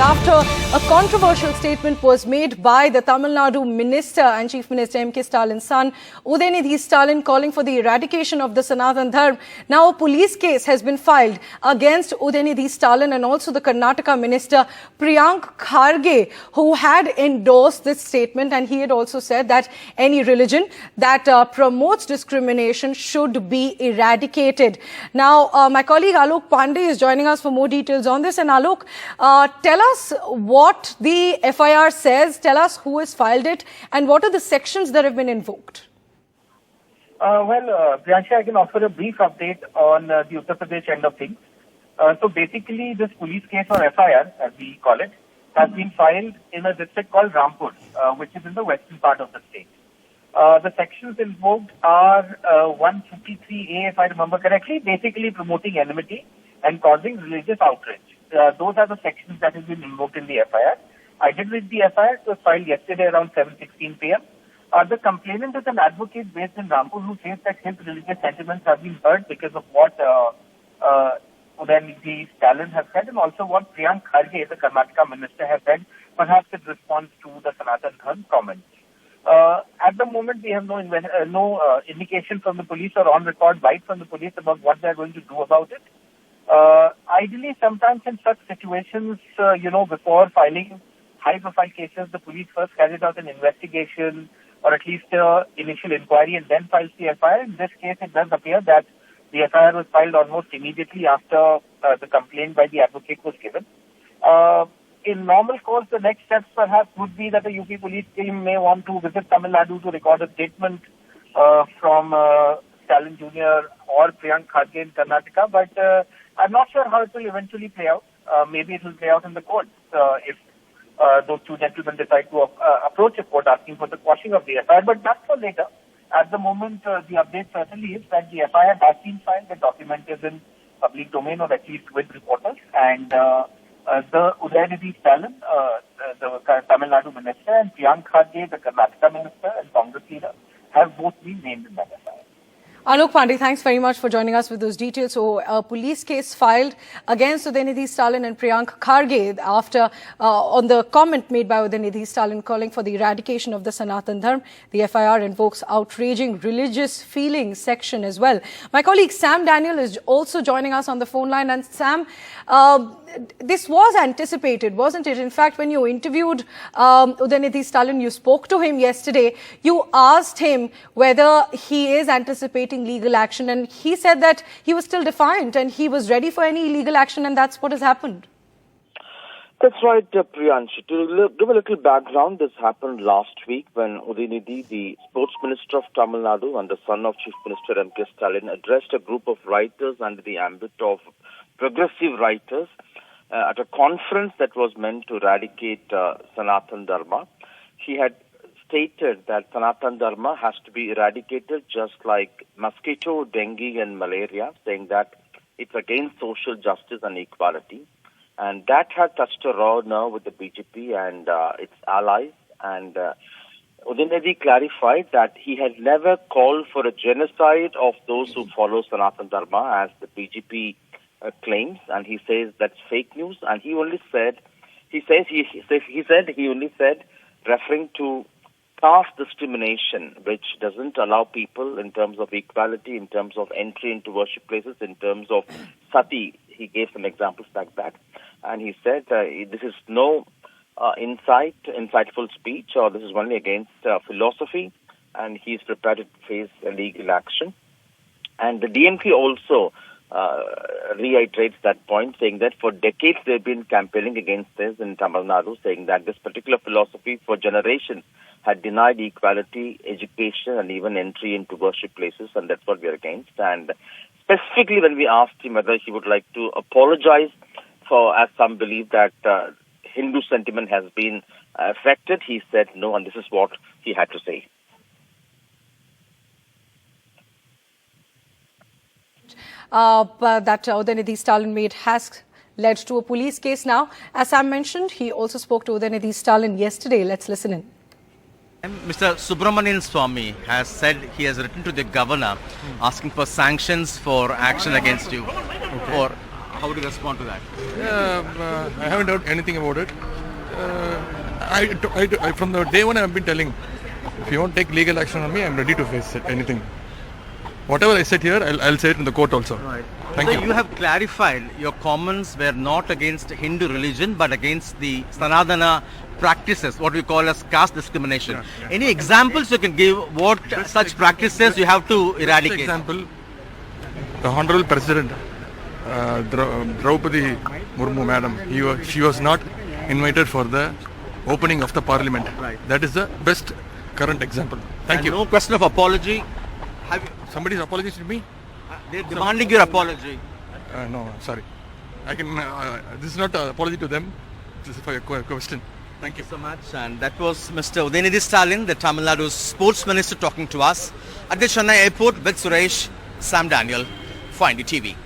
after a controversial statement was made by the Tamil Nadu Minister and Chief Minister M.K. Stalin's son, Udhayanidhi Stalin, calling for the eradication of the Sanatana Dharma. Now a police case has been filed against Udhayanidhi Stalin and also the Karnataka Minister Priyank Kharge, who had endorsed this statement, and he had also said that any religion that promotes discrimination should be eradicated. Now my colleague Alok Pandey is joining us for more details on this. And Alok, tell us what the FIR says, tell us who has filed it, and what are the sections that have been invoked? Priyanka, I can offer a brief update on the Uttar Pradesh end of things. So basically, this police case, or FIR, as we call it, has been filed in a district called Rampur, which is in the western part of the state. The sections invoked are 153A, if I remember correctly, basically promoting enmity and causing religious outrage. Those are the sections that have been invoked in the FIR. I did read the FIR. It was filed yesterday around 7:16 p.m. The complainant is an advocate based in Rampur who says that his religious sentiments have been hurt because of what Udhayanidhi Stalin has said, and also what Priyank Kharge, the Karnataka minister, has said, perhaps in response to the Sanatana Dharma comments. At the moment, we have no indication from the police or on-record bite from the police about what they are going to do about it. Ideally, sometimes in such situations, before filing high-profile cases, the police first carries out an investigation or at least initial inquiry and then files the FIR. In this case, it does appear that the FIR was filed almost immediately after the complaint by the advocate was given. In normal course, the next steps perhaps would be that the UP police team may want to visit Tamil Nadu to record a statement from Stalin Jr. or Priyank Kharge in Karnataka, but I'm not sure how it will eventually play out. Maybe it will play out in the courts if those two gentlemen decide to approach a court asking for the quashing of the FIR, but that's for later. At the moment, the update certainly is that the FIR has been filed, the document is in public domain or at least with reporters, and the Udhayanidhi Stalin, the Tamil Nadu minister, and Priyank Kharge, the Karnataka minister and Congress leader, have both been named in that FIR. Alok Pandey, thanks very much for joining us with those details. So, a police case filed against Udhayanidhi Stalin and Priyank Kharge after on the comment made by Udhayanidhi Stalin calling for the eradication of the Sanatana Dharma. The FIR invokes outraging religious feelings section as well. My colleague Sam Daniel is also joining us on the phone line. And Sam, this was anticipated, wasn't it? In fact, when you interviewed Udhayanidhi Stalin, you spoke to him yesterday. You asked him whether he is anticipating legal action, and he said that he was still defiant and he was ready for any legal action, and that's what has happened. That's right, Priyansh. To give a little background, this happened last week when Udhayanidhi, the sports minister of Tamil Nadu and the son of Chief Minister M.K. Stalin, addressed a group of writers under the ambit of progressive writers at a conference that was meant to eradicate Sanatana Dharma. He had stated that Sanatana Dharma has to be eradicated just like mosquito, dengue and malaria, saying that it's against social justice and equality. And that had touched a raw nerve with the BJP and its allies. And Udhayanidhi clarified that he had never called for a genocide of those who follow Sanatana Dharma, as the BJP claims, and he says that's fake news. And he only said, referring to caste discrimination, which doesn't allow people in terms of equality, in terms of entry into worship places, in terms of sati. He gave some examples like that. And he said this is no insightful speech, or this is only against philosophy, and he's prepared to face a legal action. And the DMK also reiterates that point, saying that for decades they've been campaigning against this in Tamil Nadu, saying that this particular philosophy for generations had denied equality, education, and even entry into worship places, and that's what we are against. And specifically when we asked him whether he would like to apologize for, as some believe, that Hindu sentiment has been affected, he said no, and this is what he had to say. That Udhayanidhi Stalin made has led to a police case now. As Sam mentioned, he also spoke to Udhayanidhi Stalin yesterday. Let's listen in. Mr. Subramanian Swamy has said he has written to the governor asking for sanctions for action against you. How do you respond to that? I haven't heard anything about it. I from the day one I have been telling, if you want to take legal action on me, I'm ready to face it, anything. Whatever I said here, I'll say it in the court also. Right. Thank you. You have clarified your comments were not against Hindu religion but against the Sanatana practices, what we call as caste discrimination. Yeah. Any examples you can give what such practices you have to For eradicate? example, the Honorable President Draupadi Murmu Madam, she was not invited for the opening of the Parliament. Right. That is the best current example. Thank you. No question of apology. Have you, Somebody's apology to me? they're demanding your apology. No, sorry. I can. This is not an apology to them. This is for your question. Thank you So much. And that was Mr. Udhayanidhi Stalin, the Tamil Nadu sports minister, talking to us at the Chennai airport with Suresh, Sam Daniel for NDTV.